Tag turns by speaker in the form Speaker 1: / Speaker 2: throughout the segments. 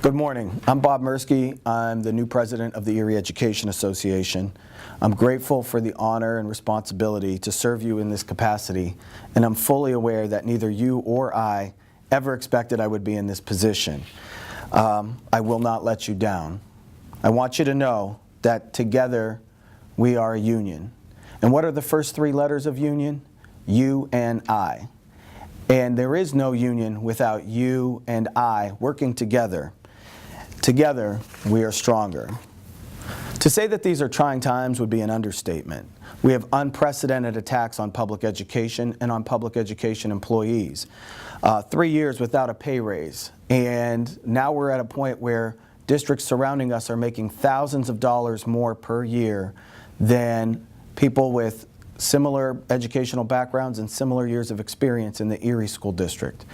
Speaker 1: Good morning. I'm Bob Merski. I'm the new president of the Erie Education Association. I'm grateful for the honor and responsibility to serve you in this capacity, and I'm fully aware that neither you or I ever expected I would be in this position. I will not let you down. I want you to know that together we are a union. And what are the first three letters of union? You and I. And there is no union without you and I working together. Together, we are stronger. To say that these are trying times would be an understatement. We have unprecedented attacks on public education and on public education employees. 3 years without a pay raise, and now we're at a point where districts surrounding us are making thousands of dollars more per year than people with similar educational backgrounds and similar years of experience in the Erie School District.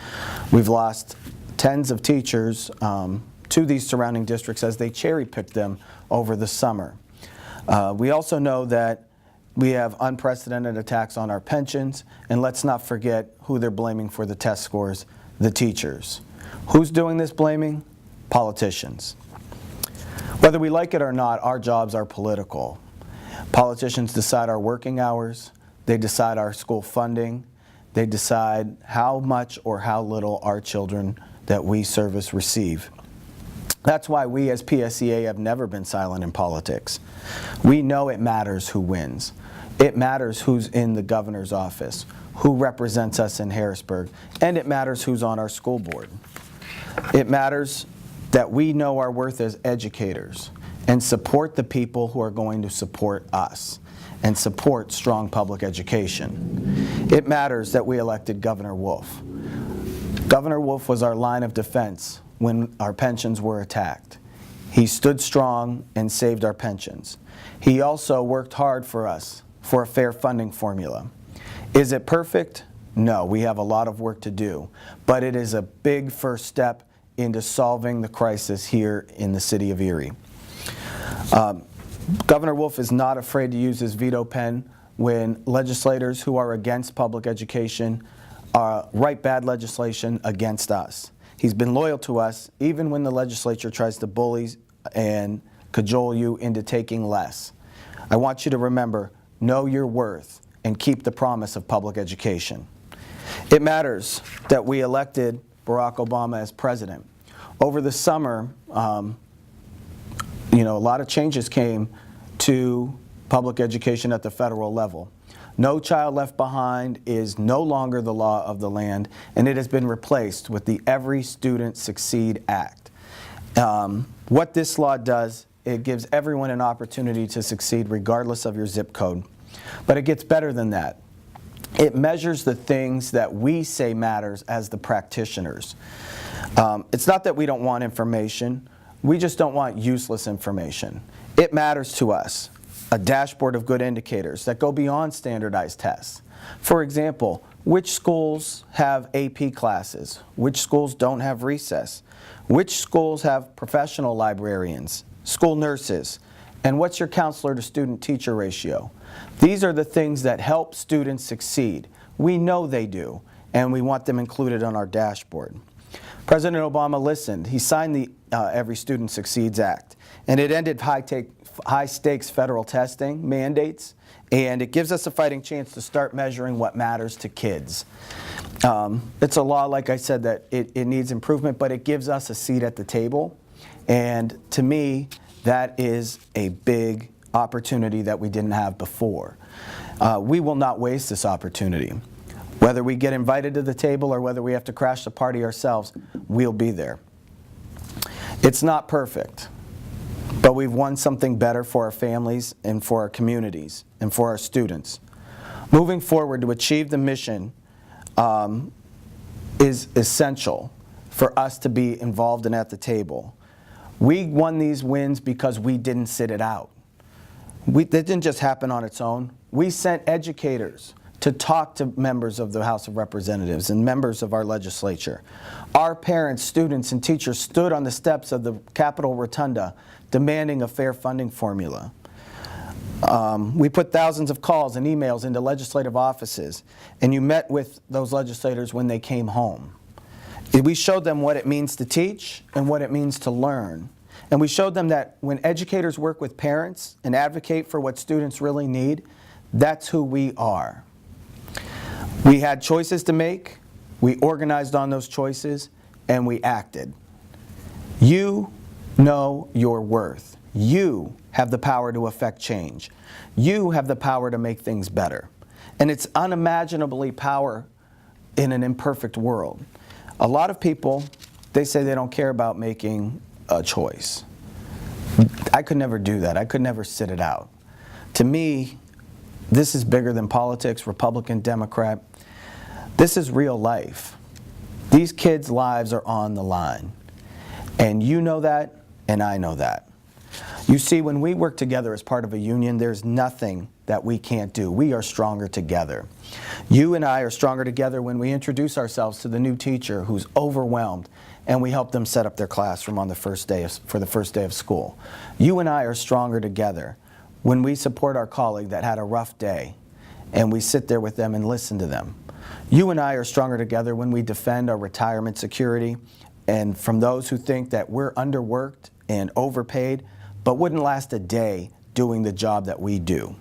Speaker 1: We've lost tens of teachers to these surrounding districts as they cherry-picked them over the summer. We also know that we have unprecedented attacks on our pensions, and let's not forget who they're blaming for the test scores, the teachers. Who's doing this blaming? Politicians. Whether we like it or not, our jobs are political. Politicians decide our working hours, they decide our school funding, they decide how much or how little our children that we service receive. That's why we as PSEA have never been silent in politics. We know it matters who wins. It matters who's in the governor's office, who represents us in Harrisburg, and it matters who's on our school board. It matters that we know our worth as educators and support the people who are going to support us and support strong public education. It matters that we elected Governor Wolf. Governor Wolf was our line of defense when our pensions were attacked. He stood strong and saved our pensions. He also worked hard for us for a fair funding formula. Is it perfect? No, we have a lot of work to do, but it is a big first step into solving the crisis here in the city of Erie. Governor Wolf is not afraid to use his veto pen when legislators who are against public education write bad legislation against us. He's been loyal to us even when the legislature tries to bully and cajole you into taking less. I want you to remember, know your worth and keep the promise of public education. It matters that we elected Barack Obama as president. Over the summer, a lot of changes came to public education at the federal level. No Child Left Behind is no longer the law of the land, and it has been replaced with the Every Student Succeed Act. What this law does, it gives everyone an opportunity to succeed regardless of your zip code. But it gets better than that. It measures the things that we say matters as the practitioners. It's not that we don't want information, we just don't want useless information. It matters to us. A dashboard of good indicators that go beyond standardized tests. For example, which schools have AP classes? Which schools don't have recess? Which schools have professional librarians, school nurses? And what's your counselor to student teacher ratio? These are the things that help students succeed. We know they do, and we want them included on our dashboard. President Obama listened. He signed the Every Student Succeeds Act, and it ended high-stakes federal testing mandates, and it gives us a fighting chance to start measuring what matters to kids. It's a law, like I said, that it needs improvement, but it gives us a seat at the table, and to me, that is a big opportunity that we didn't have before. We will not waste this opportunity. Whether we get invited to the table or whether we have to crash the party ourselves, we'll be there. It's not perfect, but we've won something better for our families and for our communities and for our students. Moving forward to achieve the mission is essential for us to be involved and at the table. We won these wins because we didn't sit it out. That didn't just happen on its own. We sent educators to talk to members of the House of Representatives and members of our legislature. Our parents, students, and teachers stood on the steps of the Capitol Rotunda demanding a fair funding formula. We put thousands of calls and emails into legislative offices, and you met with those legislators when they came home. We showed them what it means to teach and what it means to learn. And we showed them that when educators work with parents and advocate for what students really need, that's who we are. We had choices to make, we organized on those choices, and we acted. You know your worth. You have the power to affect change. You have the power to make things better. And it's unimaginably power in an imperfect world. A lot of people, they say they don't care about making a choice. I could never do that. I could never sit it out. To me, this is bigger than politics, Republican, Democrat. This is real life. These kids' lives are on the line. And you know that, and I know that. You see, when we work together as part of a union, there's nothing that we can't do. We are stronger together. You and I are stronger together when we introduce ourselves to the new teacher who's overwhelmed, and we help them set up their classroom on the first day for the first day of school. You and I are stronger together when we support our colleague that had a rough day, and we sit there with them and listen to them. You and I are stronger together when we defend our retirement security, and from those who think that we're underworked and overpaid, but wouldn't last a day doing the job that we do.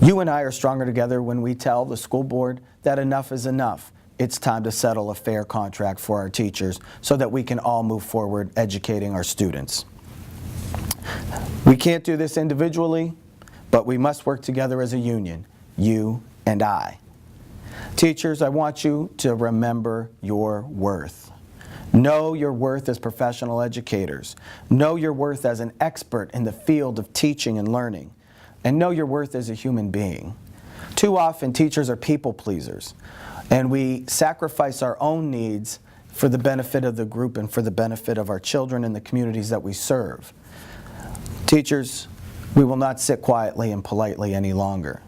Speaker 1: You and I are stronger together when we tell the school board that enough is enough. It's time to settle a fair contract for our teachers so that we can all move forward educating our students. We can't do this individually, but we must work together as a union, you and I. Teachers, I want you to remember your worth. Know your worth as professional educators. Know your worth as an expert in the field of teaching and learning. And know your worth as a human being. Too often, teachers are people pleasers, and we sacrifice our own needs for the benefit of the group and for the benefit of our children and the communities that we serve. Teachers, we will not sit quietly and politely any longer.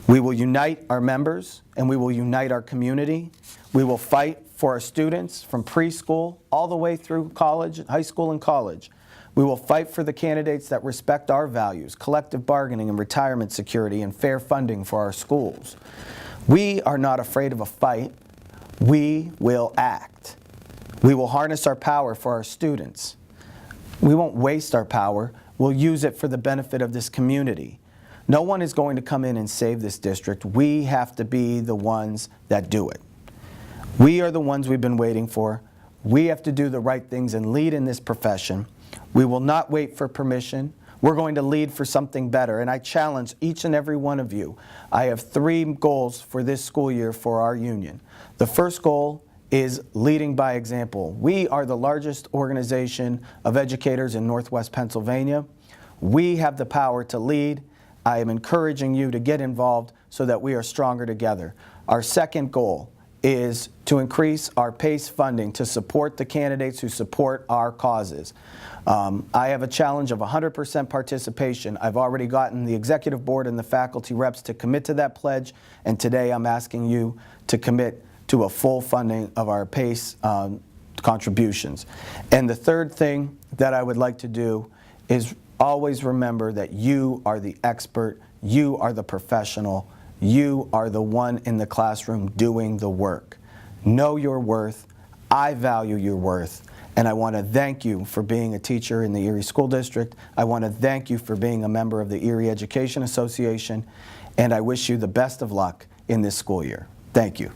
Speaker 1: We will unite our members, and we will unite our community. We will fight for our students from preschool all the way through college, high school and college. We will fight for the candidates that respect our values, collective bargaining and retirement security and fair funding for our schools. We are not afraid of a fight. We will act. We will harness our power for our students. We won't waste our power. We'll use it for the benefit of this community. No one is going to come in and save this district. We have to be the ones that do it. We are the ones we've been waiting for. We have to do the right things and lead in this profession. We will not wait for permission. We're going to lead for something better, and I challenge each and every one of you. I have 3 goals for this school year for our union. The first goal is leading by example. We are the largest organization of educators in Northwest Pennsylvania. We have the power to lead. I am encouraging you to get involved so that we are stronger together. Our second goal is to increase our PACE funding to support the candidates who support our causes. I have a challenge of 100% participation. I've already gotten the executive board and the faculty reps to commit to that pledge, and today I'm asking you to commit to a full funding of our PACE contributions. And the third thing that I would like to do is always remember that you are the expert, you are the professional, you are the one in the classroom doing the work. Know your worth. I value your worth. And I want to thank you for being a teacher in the Erie School District. I want to thank you for being a member of the Erie Education Association. And I wish you the best of luck in this school year. Thank you.